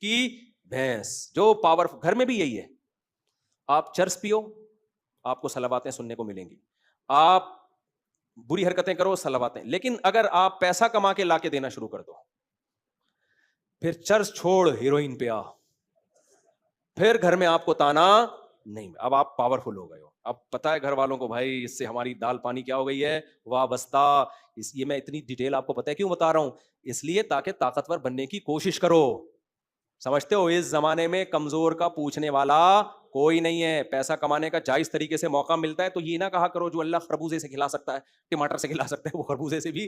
کی بھینس. جو پاور گھر میں بھی یہی ہے. آپ چرس پیو, آپ کو صلواتیں سننے کو ملیں گی. آپ بری حرکتیں کرو, صلواتیں. لیکن اگر آپ پیسہ کما کے لا کے دینا شروع کر دو, پھر چرس چھوڑ ہیروئن پہ آ, پھر گھر میں آپ کو تانا نہیں. اب آپ پاورفل ہو گئے ہو. اب پتا ہے گھر والوں کو بھائی اس سے ہماری دال پانی کیا ہو گئی ہے, وابستہ. یہ میں اتنی ڈیٹیل آپ کو پتا ہے کیوں بتا رہا ہوں, اس لیے تاکہ طاقتور بننے کی کوشش کرو. سمجھتے ہو اس زمانے میں کمزور کا پوچھنے والا کوئی نہیں ہے. پیسہ کمانے کا جائز طریقے سے موقع ملتا ہے تو یہ نہ کہا کرو جو اللہ خربوزے سے کھلا سکتا ہے, ٹماٹر سے کھلا سکتا ہے, وہ خربوزے سے بھی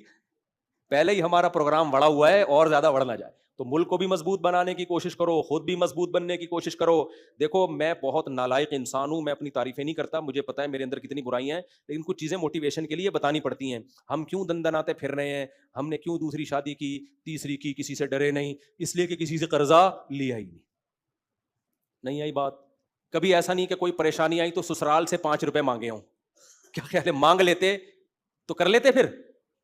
پہلے ہی ہمارا پروگرام بڑا ہوا ہے اور زیادہ بڑھنا جائے. تو ملک کو بھی مضبوط بنانے کی کوشش کرو, خود بھی مضبوط بننے کی کوشش کرو. دیکھو میں بہت نالائق انسان ہوں, میں اپنی تعریفیں نہیں کرتا, مجھے پتا ہے میرے اندر کتنی برائیاں ہیں, لیکن کچھ چیزیں موٹیویشن کے لیے بتانی پڑتی ہیں. ہم کیوں دندناتے پھر رہے ہیں, ہم نے کیوں دوسری شادی کی, تیسری کی, کسی سے ڈرے نہیں, اس لیے کہ کسی سے قرضہ لیا ہی نہیں آئی بات. کبھی ایسا نہیں کہ کوئی پریشانی آئی تو سسرال سے 5 روپے مانگے ہوں. کیا خیال ہے, مانگ لیتے تو کر لیتے, پھر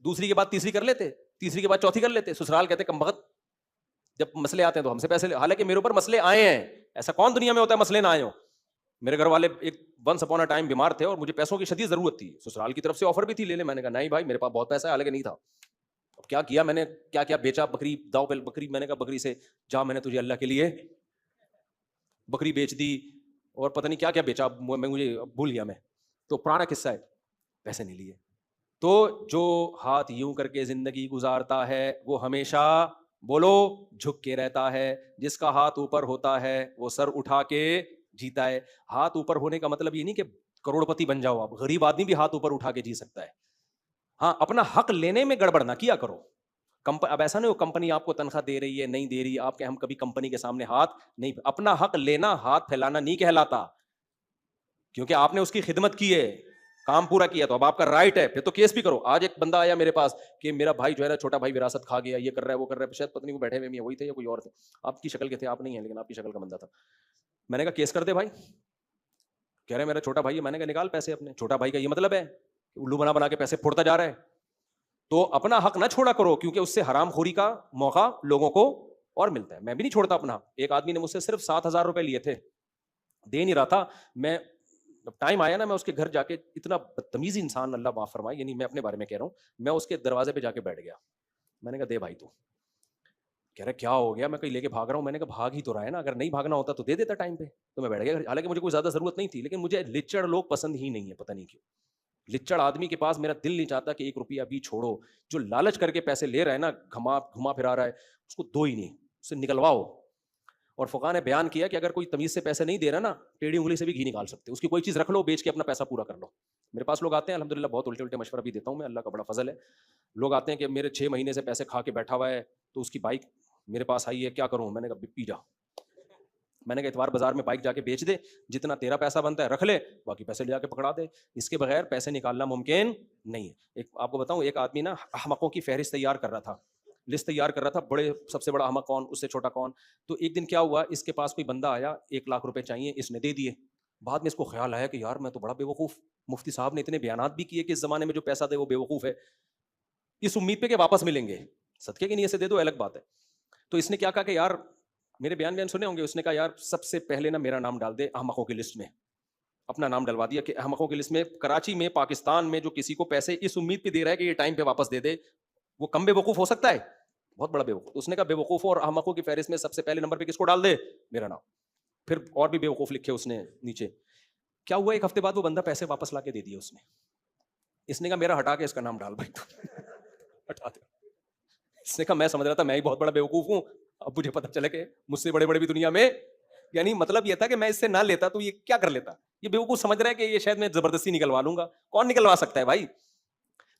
دوسری کے بعد تیسری کر لیتے, تیسری کے بعد چوتھی کر لیتے. سسرال کہتے کم بخت, جب مسئلے آتے ہیں تو ہم سے پیسے. حالانکہ میرے اوپر مسئلے آئے ہیں, ایسا کون دنیا میں ہوتا ہے مسئلے نہ آئے ہوں. میرے گھر والے ایک ونس اپون اے ٹائم بیمار تھے اور مجھے پیسوں کی شدید ضرورت تھی. سسرال کی طرف سے آفر بھی تھی, لے لے. میں نے کہا نہیں بھائی میرے پاس بہت پیسہ ہے, حالانکہ نہیں تھا. اب کیا کیا میں نے, کیا کیا بیچا, بکری داؤ پہ بکری. میں نے کہا بکری سے جا, میں نے تجھے اللہ کے لیے بکری بیچ دی, اور پتہ نہیں کیا کیا بیچا, مجھے بھول گیا میں. تو پرانا قصہ ہے, پیسے نہیں لیے. تو جو ہاتھ یوں کر کے زندگی گزارتا ہے وہ ہمیشہ بولو جھک کے رہتا ہے. جس کا ہاتھ اوپر ہوتا ہے وہ سر اٹھا کے جیتا ہے. ہاتھ اوپر ہونے کا مطلب یہ نہیں کہ کروڑ پتی بن جاؤ آپ, غریب آدمی بھی ہاتھ اوپر اٹھا کے جی سکتا ہے. ہاں, اپنا حق لینے میں گڑبڑ نہ کیا کرو. اب ایسا نہیں ہو کمپنی آپ کو تنخواہ دے رہی ہے, نہیں دے رہی, آپ کے ہم کبھی کمپنی کے سامنے ہاتھ نہیں. اپنا حق لینا ہاتھ پھیلانا نہیں کہلاتا, کیونکہ آپ نے اس کی خدمت کی ہے, کام پورا کیا, تو اب آپ کا رائٹ ہے. پھر تو کیس بھی کرو. آج ایک بندہ آیا میرے پاس کہ میرا بھائی جو ہے نا, چھوٹا بھائی وراثت کھا گیا, یہ کر رہا ہے, وہ کر رہا ہے. شاید پتہ نہیں وہ بیٹھے ہوئے وہی تھے یا کوئی اور تھے, آپ کی شکل کے تھے, آپ نہیں ہیں لیکن آپ کی شکل کا بندہ تھا. میں نے کہا کیس کر دے بھائی. کہہ رہے میرا چھوٹا بھائی ہے. میں نے کہا نکال پیسے اپنے. چھوٹا بھائی کا یہ مطلب ہے الو بنا بنا کے پیسے پھوڑتا جا رہا ہے. تو اپنا حق نہ چھوڑا کرو, کیونکہ اس سے حرام خوری کا موقع لوگوں کو اور ملتا ہے. میں بھی نہیں چھوڑتا اپنا. ایک آدمی نے مجھ سے صرف 7,000 روپے لیے تھے, دے نہیں رہا تھا. میں ٹائم آیا نا, میں اس کے گھر جا کے, اتنا بدتمیزی انسان, اللہ معاف فرمائے, یعنی میں اپنے بارے میں کہہ رہا ہوں, میں اس کے دروازے پہ جا کے بیٹھ گیا. میں نے کہا دے بھائی تو. کہہ رہا کیا ہو گیا, میں کہیں لے کے بھاگ رہا ہوں. میں نے کہا بھاگ ہی تو رہا ہے نا, اگر نہیں بھاگنا ہوتا تو دے دیتا ٹائم پہ. تو میں بیٹھ گیا. حالانکہ مجھے کوئی زیادہ ضرورت نہیں تھی, لیکن مجھے لچڑ لوگ پسند ہی نہیں ہے, پتہ نہیں کیوں. لچڑ آدمی کے پاس میرا دل نہیں چاہتا کہ 1 روپیہ بھی چھوڑو. جو لالچ کر کے پیسے لے رہا ہے نا, گھما پھرا رہا ہے, اس کو دو ہی نہیں, اسے نکلواؤ. اور فقہ نے بیان کیا کہ اگر کوئی تمیز سے پیسے نہیں دے رہا نا, ٹیڑھی انگلی سے بھی گھی نکال سکتے. اس کی کوئی چیز رکھ لو, بیچ کے اپنا پیسہ پورا کر لو. میرے پاس لوگ آتے ہیں الحمدللہ, بہت الٹے مشورہ بھی دیتا ہوں میں, اللہ کا بڑا فضل ہے. لوگ آتے ہیں کہ میرے 6 مہینے سے پیسے کھا کے بیٹھا ہوا ہے, تو اس کی بائک میرے پاس آئی ہے, کیا کروں. میں نے کہا پی جا. میں نے کہا اتوار بازار میں بائک جا کے بیچ دے, جتنا تیرا پیسہ بنتا ہے رکھ لے, باقی پیسے لے جا کے پکڑا دے. اس کے بغیر پیسے نکالنا ممکن نہیں ہے. ایک آپ کو بتاؤں, ایک آدمی نا احمقوں کی فہرست تیار کر رہا تھا, لسٹ تیار کر رہا تھا, بڑے سب سے بڑا احمق کون, اس سے چھوٹا کون. تو ایک دن کیا ہوا, اس کے پاس کوئی بندہ آیا, 1 لاکھ روپے چاہیے, اس نے دے دیے. بعد میں اس کو خیال آیا کہ یار میں تو بڑا بے وقوف, مفتی صاحب نے اتنے بیانات بھی کیے کہ اس زمانے میں جو پیسہ دے وہ بے وقوف ہے, اس امید پہ کہ واپس ملیں گے, صدقے کی نیت سے دے دو الگ بات ہے. تو اس نے کیا کہا کہ یار میرے بیان سنے ہوں گے, اس نے کہا یار سب سے پہلے نا میرا نام ڈال دے احمقوں کی لسٹ میں. اپنا نام ڈلوا دیا کہ احمقوں کی لسٹ میں. کراچی میں, پاکستان میں جو کسی کو پیسے اس امید پہ دے رہا ہے کہ یہ ٹائم پہ واپس دے دے, وہ کم بے وقوف ہو سکتا ہے, بہت بڑا بے وقوف. اس نے کہا بے وقوفوں اور احمقوں کی فہرست میں سب سے پہلے نمبر پہ کس کو ڈال دے, میرا نام. پھر اور بھی بے وقوف لکھے اس نے نیچے. کیا ہوا, 1 ہفتے بعد وہ بندہ پیسے واپس لا کے دے دیے اس نے. اس نے کہا میرا ہٹا کے اس کا نام ڈال بھائی, ہٹا دے. اس نے کہا میں سمجھ رہا تھا میں ہی بہت بڑا بے وقوف ہوں, اب مجھے پتا چلا کہ مجھ سے بڑے بڑے بھی دنیا میں, یعنی مطلب یہ تھا کہ میں اس سے نہ لیتا تو یہ کیا کر لیتا. یہ بے وقوف سمجھ رہا ہے کہ یہ شاید میں زبردستی نکلوا لوں گا. کون نکلوا سکتا ہے بھائی.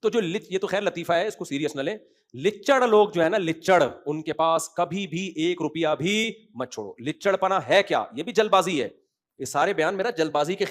تو جو یہ تو خیر لطیفہ ہے, اس کو سیریس نہ لیں. لچڑ لوگ جو ہے نا, لچڑ, ان کے پاس کبھی بھی 1 روپیہ بھی مت چھوڑو. لچڑ پنا ہے کیا, یہ بھی جلد بازی ہے. یہ سارے بیان میرا جلد بازی کے